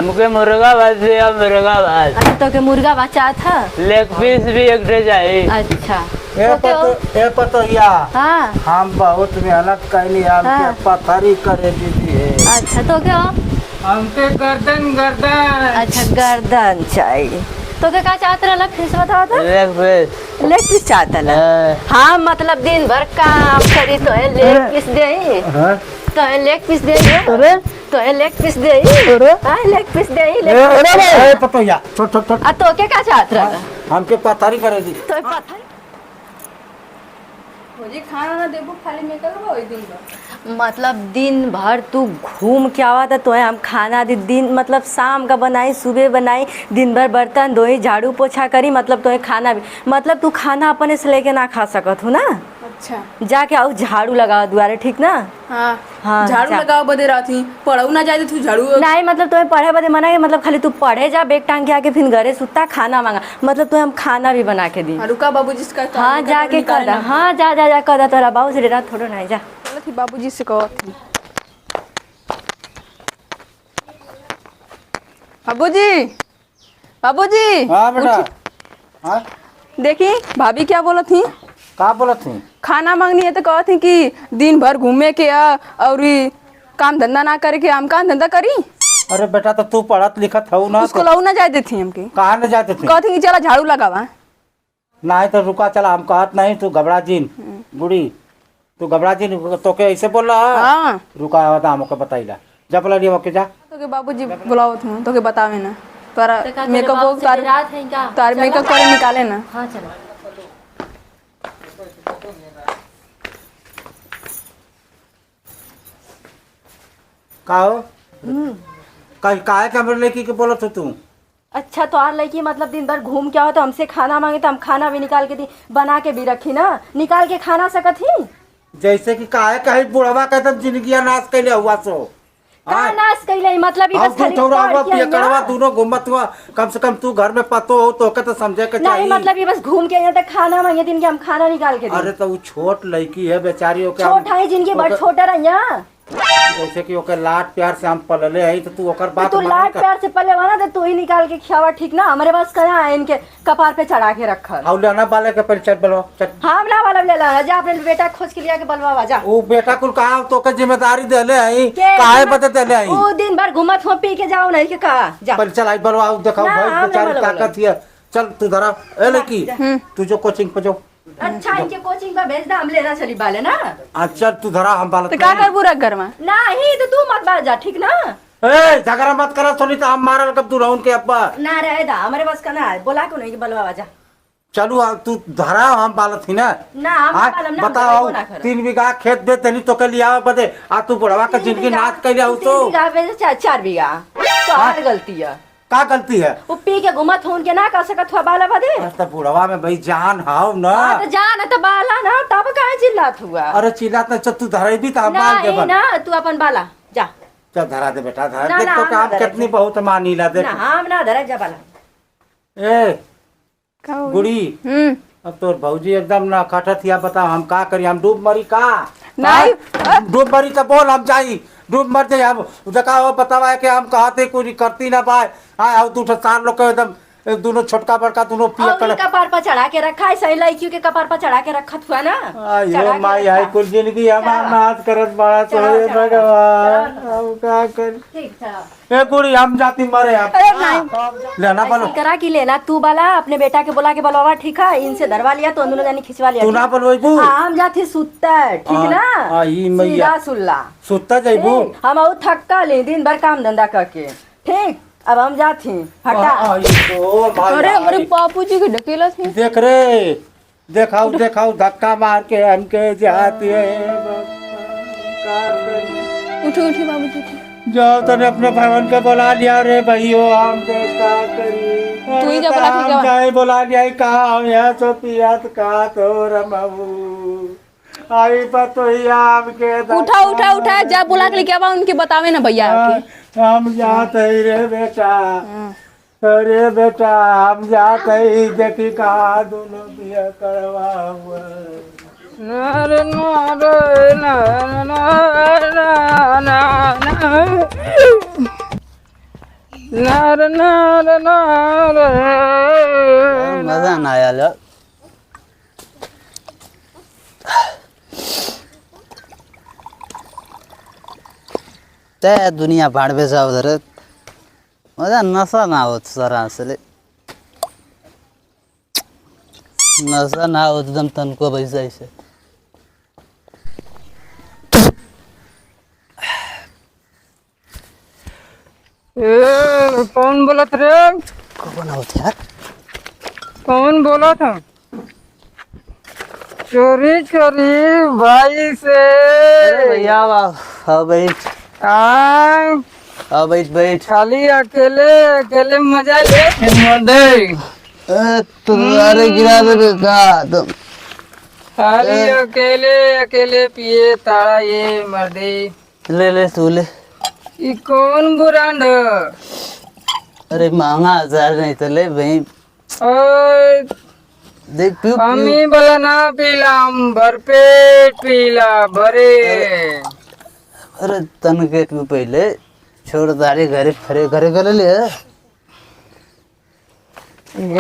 हमके मुर्गा भात दिया, मुर्गा भात। अच्छा तो के मुर्गा बचा था। लेग पीस भी एक ट्रे चाहिए। अच्छा ए पतोहिया, हाँ हम बहुत मेहनत कैली, हमके पथरी करे दीजिए। अच्छा तो क्या हमके गर्दन गर्दन। अच्छा गर्दन चाहिए तो क्या चाहते रहा फिर से बताओ तो। Leg piece. लेग पीस चाहता ला। हाँ मतलब दिन भर काम करी तो है लेग पीस दे, तो है लेग पीस दे, तो है लेग पीस दे, हाँ लेग पीस दे। ए पतोहिया, छोड़ छोड़ छोड़। तो क्या चाहते रहा हमके पथरी करे दी। तो पता मुझे खाना ना देबो, खाली मेकअप हो दिन भर। मतलब दिन भर तू घूम के आवा था तो हम खाना दी दिन मतलब शाम का बनाई सुबह बनाई दिन भर बर्तन धोई झाड़ू पोछा करी मतलब तो खाना भी मतलब तू खाना अपने से लेके ना खा सकत हो ना। अच्छा जाके आओ झाड़ू लगाओ द्वारे ठीक ना। हाँ हाँ, झाड़ू जा। लगाओ बदे राती पढ़ऊ ना जाए तू झाड़ू। नहीं मतलब तुम्हें पढ़े बदे मना है मतलब खाली तू पढ़े जा बेग टांग के आके फिर घरे सुता खाना मांगा मतलब तुम्हें हम खाना भी बना के दी। रुका बाबूजी से कहता हाँ जाके कर दा, हाँ जा जा जा कर दा तोरा बाबू से डेरा थोड़ा नहीं जा। थी बाबूजी से कहती बाबूजी बाबूजी। हाँ बेटा। हाँ देखी भाभी क्या बोला थी, का बोला थी? खाना मांगनी है तो कहती कि दिन भर घूमे के और काम धंधा ना करे के हम काम धंधा करी। अरे बेटा तो तू पढ़त लिखत हो ना, उसको लऊ ना जाए देती हमके, कहाँ न जाते थे? कहती कि चला झाड़ू लगावा। नहीं तो रुका, चला हम कहत नहीं, तू घबरा जीन बुढ़ी, तू घबरा जीन, तो के ऐसे बोल रहा है। हाँ रुका बता हमको बताइला, जब बोला लिया के जा। तो के बाबूजी बुलाओ तुम तो के बतावे ना तारा मेकअप हो तार तार मेकअप करे निकाले ना। हाँ चलो का हो काहे कमरे लेके के बोलत हो तू? अच्छा तो आर लड़की मतलब दिन भर घूम के आओ तो हमसे खाना मांगे तो हम खाना भी निकाल के दी बना के भी रखी ना, निकाल के खाना सकत ही। जैसे कि काहे कहीं बुढ़वा के तब जिंदगी नाश कैले हुआ सो का नाश कैले मतलब ई बस खाली थोड़ा पढ़ के पियकड़वा आइया। दोनों घूमत हुआ, कम से कम तू घर में पतो हो तो के तो समझे के नहीं चाहिए। मतलब ये बस घूम के आइया तक खाना मांगे दिन के हम खाना निकाल के दी। अरे तो वो छोट लड़की है बेचारी, ओके छोटा है जिनकी बड़ छोटा रहिया जैसे कि ओके लाड प्यार से हम पलले है तो तू ओकर बात तू मान लाड कर। प्यार से पले वाला तो तू ही निकाल के खियावा ठीक ना, हमारे पास कहाँ है इनके कपार पे चढ़ा के रखल। हाउ लेना बाले के परिचय बोलो चल। हाँ ना वाला ले ला जा अपने बेटा खोज के लिया के बलवा जा। वो बेटा कुल कहा तो के जिम्मेदारी देले है, के काहे बते देले है? वो दिन भर घुमत हो पी के जाओ नहीं के कहा जा। पर चल आई बलवा दिखाओ ना, भाई हम बेचारी ना बोलो। ताकत है। चल तू धरा ए लड़की, तू जो कोचिंग पे जो अच्छा इनके कोचिंग का भेज दा हम लेना चली बाले ना। अच्छा तू धरा हम बालत तो का कर बुरा घर में नहीं तो तू मत बाज जा ठीक ना। ए झगड़ा मत करा सोनी, तो हम मारल कब तू रहूं के अब्बा। ना रहे दा हमारे पास का ना है बोला क्यों नहीं कि बलवा जा। चलू तू धरा हम बालत ही ना। ना हम हाँ, बालम ना बताओ ना कर 3 बीघा खेत दे तनी तो के लिया बदे आ तू बुढ़वा का जिंदगी नाश कैले हो तो 3 बीघा भेज 4 बीघा तो और गलती है। का गलती है? वो पी के घुमत हो उनके ना कर सकत हुआ बाला बदे। तो बुढ़वा में भाई जान हाउ ना। हाँ तो जान तो बाला ना तब काहे चिल्लात हुआ। अरे चिल्लात नहीं, तू धरे भी तो हम मार के नहीं बन। ना तू अपन बाला जा। चल धरा दे बेटा धरा, ना, देख ना, तो हम काम ना धरे कितनी दे। बहुत मानीला देख। ना हम ना धरे जा बाला। ए गुड़ी, अब तो भौजी एकदम ना खटत या बताओ हम का करी, हम डूब मरी का? नहीं। हाँ? डूब मरी तो बोल हम जाई, डूब मर जाए हम देखा बतावा कि हम कहते कुछ करती ना पाए। हाँ तू 4 लोग के एकदम दोनों छोटका बड़का दोनों पिया और कपार पर चढ़ा के रखा है सही लड़कियों के कपार पर चढ़ा के रखा हुआ ना। ये माई है कुल जिंदगी हमार नाश करत बड़ा तो हे भगवान हम का कर। ठीक था ए गुड़ी हम जाती मरे आप लेना बोलो ऐसी करा कि लेना तू बाला अपने बेटा के बोला के बोलवा ठीक है इनसे धरवा लिया तो दोनों जानी खिंचवा लिया। तू ना बोलबू हम जाती सुत्ता ठीक ना। ई मैया सीधा सुल्ला सुत्ता जाइबू। हम और थक्का ले दिन भर काम धंधा करके ठीक। अब हम जाती हटा। अरे हमारे बापूजी के ढकेला थी। देख रे देखाओ देखाओ धक्का मार के हमके जाती है। उठो उठो बाबूजी उठो। जाओ तने अपने भवन के बुला लिया रे भैयो, हम का करी तू ही जा बुला के हम जाए बुला लिया कहा यहाँ तो पियात का तो रमाबू आई पतोहिया हमके उठा उठा उठा जा बुला के लेके आवा उनके बतावे ना भैया के। हम जाते ही रे बेटा, अरे बेटा हम जाते ही देखी कहा दोनों पिया करवा हुआ। नार नार नार मजा ना आया लो ते दुनिया भाडवे जाऊ धर मजा नसा ना होत सर असले नसा ना होत एकदम तनको बैसायचं कौन बोलत रे? कोण होत यार कौन बोला था? चोरी चोरी भाई से भैया हाँ बैठ आय हाँ बैठ बैठ खाली अकेले अकेले मजा ले तुम्हारे गिरा दे का तुम खाली अकेले अकेले पिए ताड़ा ये मर्दे। ले ले तू ले ये कौन ब्रांड? अरे महंगा 1000 नहीं तो ले भाई ओए देख पीऊ हमी बोला ना पीलाम भरपेट पीला भरे। अरे तन के तू पहले छोड़ दाढ़ी घरे फरे घरे कर ले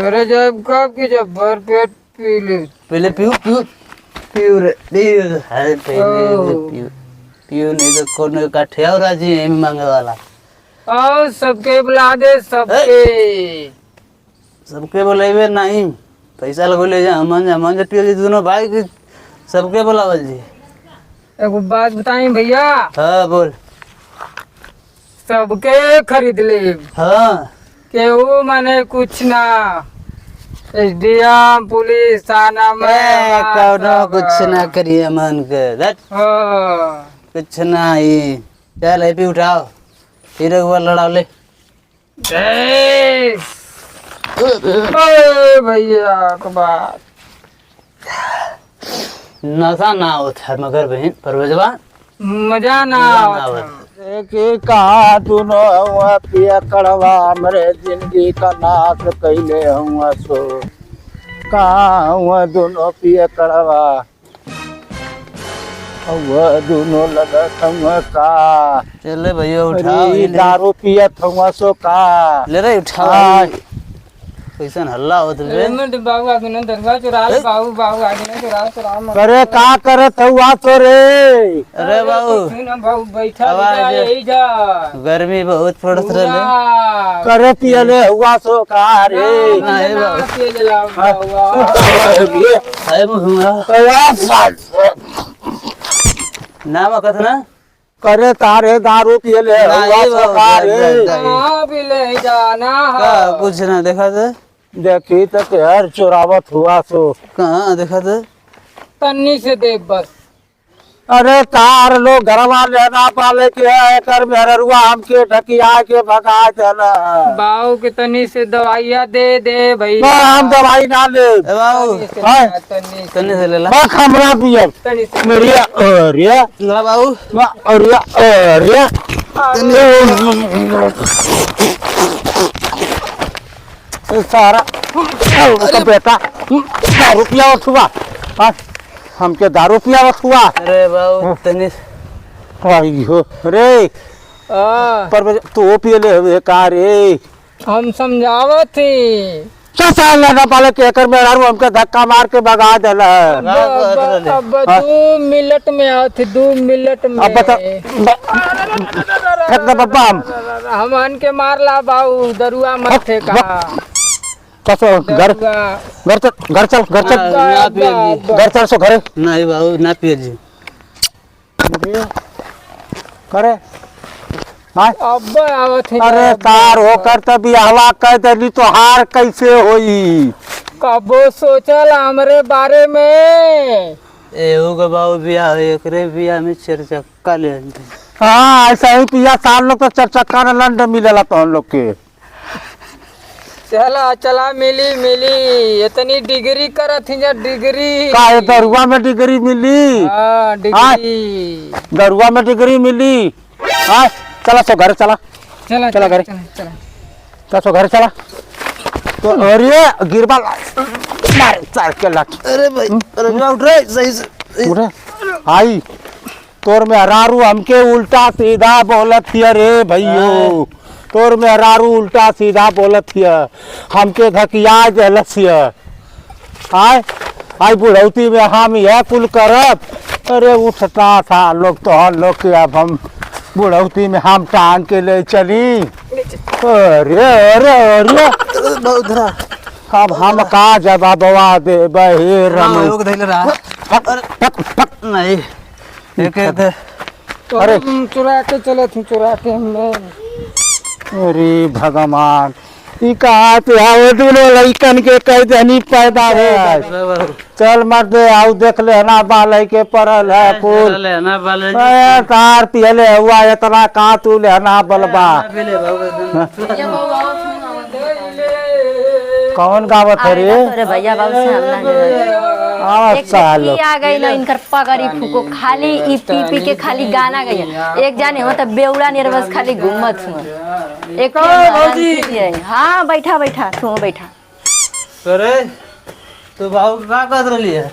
घरे जब कब की जब भरपेट पी ले पहले पीऊ पीऊ पीऊ रे पीऊ अरे पहले पीऊ पीऊ नहीं तो कौन का ठेव राजी है मांगे वाला आओ सबके बुला दे सबके सबके बुलाइबे नहीं पैसा लगो ले जा मन जा पियो जी दोनों भाई के सबके बुलावल जी एक बात बताई भैया हाँ बोल सबके खरीद ले हाँ केहू माने कुछ ना एसडीएम पुलिस थाना में कौनो कुछ ना करिए मन के दट कुछ ना ही चल हैप्पी उठाओ फिर एक बार लड़ाओ ले भैया को बात नशा ना होता मगर बहन परवेजवा मजा ना कहा दोनों हुआ पिया कड़वा मेरे जिंदगी का नाश कैले हुआ सो कहा हुआ दोनों पिया कड़वा हुआ दोनों लगत हुआ का चले भैया उठाओ अरे दारू पियत हुआ सो का ले रे उठाओ कैसा हल्ला होत रे बाबू आगे ना दरगाह चुरा ले बाबू बाबू आगे ना चुरा करे का करत हुआ सो रे अरे बाबू ना बाबू बैठा आवाज- यही जा गर्मी बहुत पड़त रहे करे पियले हुआ सो का रे नहीं बाबू के जला बाबू है मुहुआ नाम कतना करे तारे दारू पियले हुआ नहीं सो का बाबू रे कहाँ भी ले जाना का कुछ ना देखा था देखी तो हर चुरावत हुआ सो कहाँ देखा था तन्नी से देख बस अरे तार लोग घरवा लेना पाले के कर मेहरुआ हमके ढकिया के भगा देना बाबू के तन्नी से दवाइयाँ दे दे भैया हम दवाई ना ले ए बाबू तन्नी से तन्ने से ले ला हमरा पियब तन्नी से मेरी अरे ला बाबू अरे सारा तो बेटा दारू पिया हुआ हमके दारू पिया हुआ अरे बाबू तन्ने अयो रे पर तू पिए ले का रे हम समझावत थी क्या साल लेना पाले के कर में हमके धक्का मार के भगा देला अब 2 मिनट में आओ थे 2 मिनट में अब बता फेंक दे बब्बा हम हमन के मारला बाबू दरुआ मत थे कहा कसो घर घर चल ना पिए जी घर चल सो घरे नहीं बाबू ना पिए जी करे हाँ अब आवत थे अरे तार होकर तब हवा कह देली तो हार कैसे होई कबो सोचल हमरे बारे में एहू के बाबू बियाह एकरे बियाह में चरचक्का ले हाँ ऐसा ही पिया साल लोग तो चरचक्का न लंड मिलेला तो हम लोग के चला मिली इतनी डिग्री करत थी डिग्री का दरुआ में डिग्री मिली हाँ डिग्री दरुआ में डिग्री मिली हाँ चला सो घर चला चला घरे चला सो घर चला तो अरे गिरबा मार चार के लाठ अरे भाई अरे उठ रे सही से उठे आई तोर में हरारू हमके उल्टा सीधा बोलत थी रे भैयो तोर मेहरारू उल्टा सीधा बोलत हिय हमके धकिया जलस हिय आय आई बुढ़ौती में हम यह कुल करब। अरे उठता था लोग तो हम लोग के अब हम बुढ़ौती में हम टांग के ले चली। अरे अरे अरे अब हम का जवाबवा दे बहे योग धैले रहा नहीं एक अरे चुरा के चले थे चुरा के हमने। अरे भगवान ई कहा पे आओ दूनो लइकन के कह देनी पैदा है। चल मर्द आओ देख ले ना बालै के परल है फूल लेना वाले ए तार पियले हुआ इतना का तू लेना बलबा। कौन गावत है रे? अरे भैया बाबू से हम ना आवाज एक सालो आ गई ना इनकर पगड़ी फूको खाली ई पी पी के खाली गाना गई एक जाने हो तो बेउड़ा निर्वस खाली घूमत हूँ एक हाँ बैठा बैठा तू बैठा। अरे तू बाबू का कर रही है?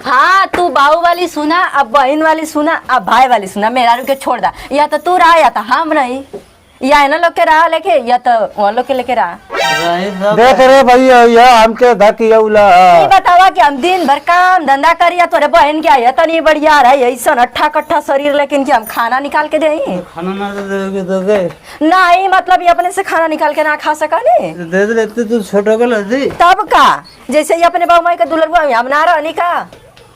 हाँ तू बाऊ वाली सुना अब बहन वाली सुना अब भाई वाली सुना मेरा के छोड़ दा या तो तू रहा या तो हम रही या है ना लोग के रहा लेके या तो वहाँ लोग के लेके रहा। देख रे भैया ये हमके धकियौला ये बतावा कि हम दिन भर काम धंधा करिया तोरे बहन के आया तो नहीं बढ़िया रहा ऐसा अट्ठा कट्ठा शरीर लेकिन कि हम खाना निकाल के दे खाना ना दे तो गए नहीं मतलब ये अपने से खाना निकाल के ना खा सका नहीं दे दे लेते तू छोटा को लदी तब का जैसे ये अपने बाबू माई का दुल्हन हम ना रहनी का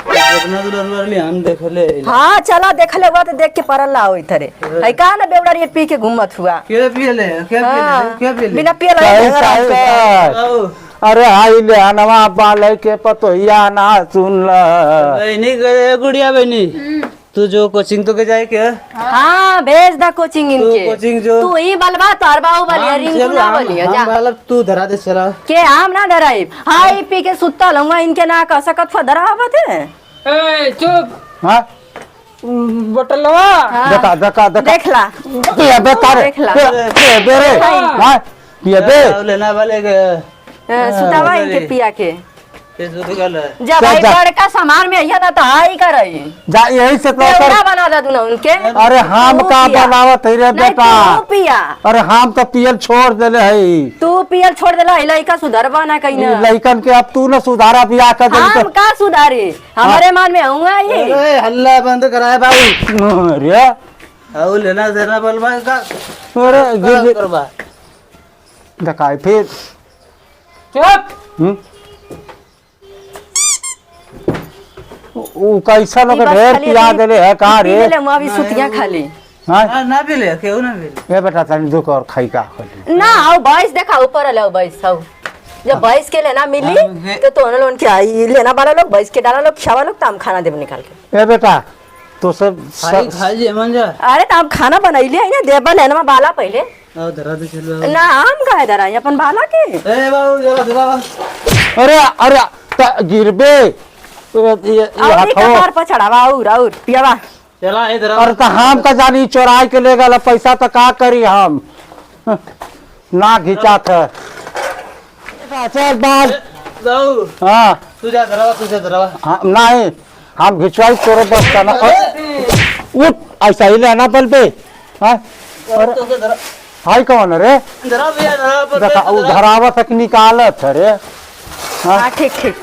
अपना दुल्हन वाली हम देख ले। हाँ चला देख ले हुआ तो देख के परल ला हो इधरे है का ना बेवड़ा रेट पी के घूमत हुआ क्या पी ले क्या पी ले बिना पिए अरे हाई ले नवा बालै के पतोहिया ना सुन ल बहनी गुड़िया बहनी तू जो कोचिंग तो के जाए क्या? हाँ भेज दा कोचिंग इनके कोचिंग जो तू ही बलवा तार बाहु बलिया रिंकू ना बलिया जा मतलब तू धरा दे चला के हम ना डराई हाई पी के सुत्ता लूंगा इनके ना कह सकत फा डरावत है ए चुप हां बटलवा देखा देखा देखा देख ला ये बेकार देख ला बे रे हां ये बे लेना वाले के सुतावा इनके पिया के ये जो गल जब भाई बड़का सामान में यह ना तो हाई करई जा यही से तो बेवड़ा बना दा दूना उनके अरे हम का बनावत है रे बेटा तू पिया अरे हम तो पियल छोड़ देले है तू पियल छोड़ देला लइका सुधरवा ना कहीं ना लइकन के अब तू न सुधारा बियाह कर दे हम का सुधारे हमारे मन में हुआ ये अरे हल्ला बंद कराए बाबू रे आओ लेना देना बलवा का अरे गिर करवा दिखाई फिर चुप ऊ कैसा लोग ढेर पिया देले है का रे ले मैं अभी सुतिया खाली हां ना भी ले क्यों ना भी ये बेटा तनी दुख और खाई का खोली ना आओ भैंस देखा ऊपर ले भैंस आओ जब भैंस के लेना मिली तो लोन क्या लेना वाला लोग भैंस के डाला लोग खावा लोग ताम खाना देव निकाल के ए बेटा तो सब खाई जे मन जा अरे ताम खाना बनैले है ना देबा लेना बाला पहले आओ धरा दे चलो ना हम का इधर आई अपन बाला के ए बाबू जरा धरा अरे अरे गिरबे ये और कपार पर चढ़ावा और पियावा चला इधर अरे तो हम का जानी चोराई के ले गला पैसा तो का करी हम ना घिचा था चल बाल जाओ हाँ तुझा धरा हाँ नहीं हम घिचवाई तोरे बस का ना उठ ऐसा ही लेना बल पे हाँ तो धरा हाई कौन रे धरा भैया धरा पर देखा उ धरावा तक निकालत है रे हाँ ठीक ठीक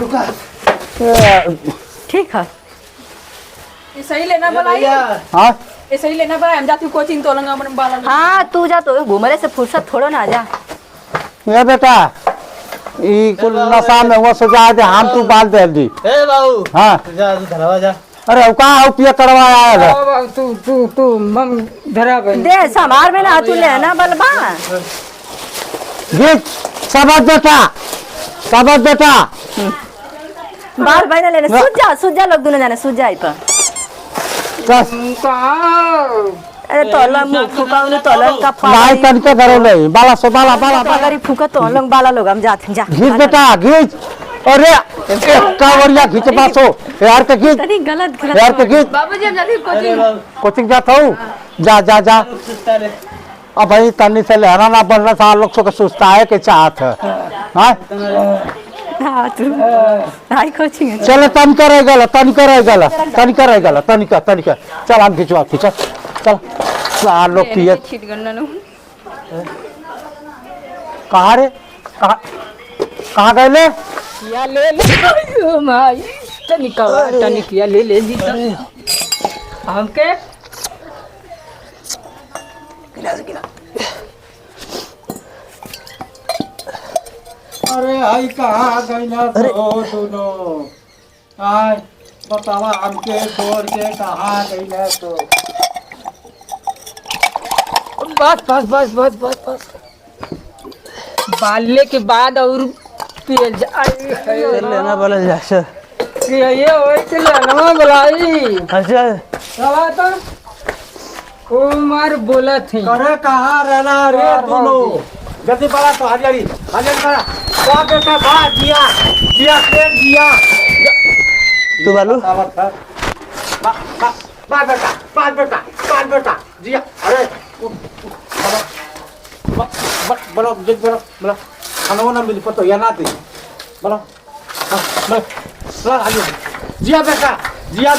रुका ठीक है ये सही लेना बनाई हाँ ये सही लेना बनाई हम जाती कोचिंग तो लंगा मन बाला हाँ तू जा तो घूमने से फुर्सत थोड़ो ना जा ये बेटा ई कुल नशा में वो सजा दे हम तू बाल दे दी ए बाबू हाँ जा तू धरावा जा अरे का पिया करवाया है बाबा तू मम धरा बन दे समार में ना तू लेना बलबा गीत सबत बेटा बाल भाई ना लेने सूझ जा लोग दोनों जाने सूझ जाए पर बस अरे तोला मुंह फुकाउने तोला का नहीं तन के करे ले बाला सो बाला पगड़ी फुका तो लोग बाला लोग हम जाते जा घीच बेटा घीच अरे कावरिया घीच बासो यार के घीच तनी गलत यार के घीच बाबूजी हम जाती कोचिंग कोचिंग जाता हूँ जा अब भाई तनी से लहरा ना बनना था लोग सो के सुस्ता है के चाहत है हाँ हां तू हाई कोचिंग चलो तन करे गला चल हम खिंचवा खींच चल सार लोग पिए कहाँ रे कहाँ गए ले? या ले ले माई तनिक या ले ले दी हमके अरे आई कहाँ गई ना तो दोनों आय बतावा हमके छोड़ के कहाँ गई ना तो बस बस बस बस बस बस बालने के बाद और पिए लेना बोला जा ये होए के लेना बुलाई अच्छा चला तो उमर बोला थी अरे कहाँ रहना रे दोनों जल्दी बड़ा तो हाजरी बड़ा वाह बेटा वाह जिया जिया ट्रेन जिया तू बालू बेटा जिया अरे बोलो बोलो खाना ना मिल पतो या ना दी बोलो जिया बेटा जिया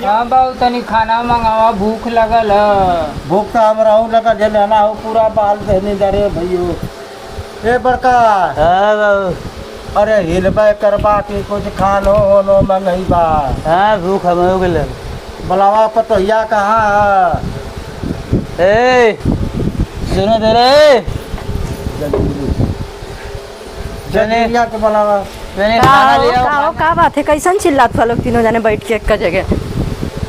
हाँ बाबू तनी खाना मंगावा भूख लगल है भूख तो हम रहू लगा जने ना हो पूरा बाल देने जा रे भैयो ए बड़का हाँ बाबू अरे हिलबे करबा के कुछ खानो होनो मंगई बा हाँ भूख हम हो गए बुलावा पतोहिया कहाँ ए सुनो दे रे जनेरिया के बुलावा मैंने खाना लिया का बात है कैसन चिल्लात हुआ लोग तीनों जने बैठ के एक का जगह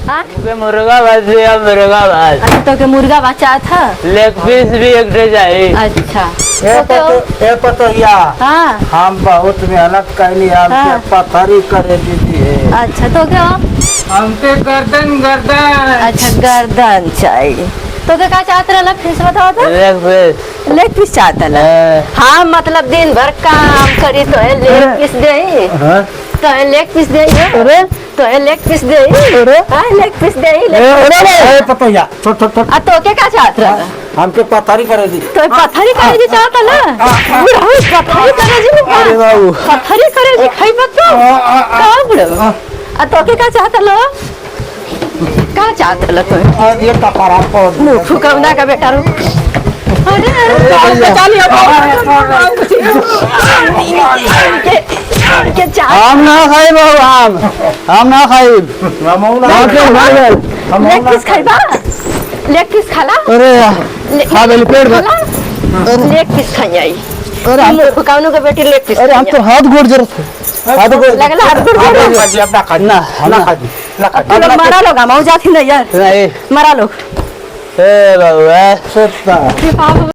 हाँ मुर्गा भात लिया मुर्गा भात अच्छा तो के मुर्गा बचा था लेग पीस भी एक डे चाहिए अच्छा ए पतोहिया हाँ हम बहुत मेहनत कैली हमसे हाँ। पथरी करे दीजिए अच्छा तो क्या हमके गर्दन गर्दन अच्छा गर्दन चाहिए तो क्या चाहते रहा फिर से बताओ तो लेग पीस लेग पीस चाहता ला हाँ मतलब दिन भर काम करी तो है लेग पीस दे तो है लेग पीस दे तो है लेग पीस दे हाँ लेग पीस दे ए पतोहिया छोट तो क्या चाहते रहा हमके पथरी करे दी तो पत्थरी करे जी चाहता ला बुढ़ऊ पत्थरी करे जी अरे बाबू पत्थरी करे जी खाई मत तो का बुढ़ऊ तो क्या चाहता लो का चाहता लो तो ये कपड़ा पर मुंह फुकवना का बेटा रू अरे अरे के चाह हम ना खाई बाबू हम ना खाई लेग पीस खाइबा लेग पीस खाला अरे खा बेली पेट में लेग पीस खाई आई अरे मुंह फुकवनो का बेटी लेग पीस अरे हम तो हाथ गोड़ जरूरत है हाथ गोड़ लगला हाथ गुड़ गुड़ अपना खादी तू लोग मरा लोग हम जाती नहीं यार नहीं मरा लोग ए बाबू सोचता बाबू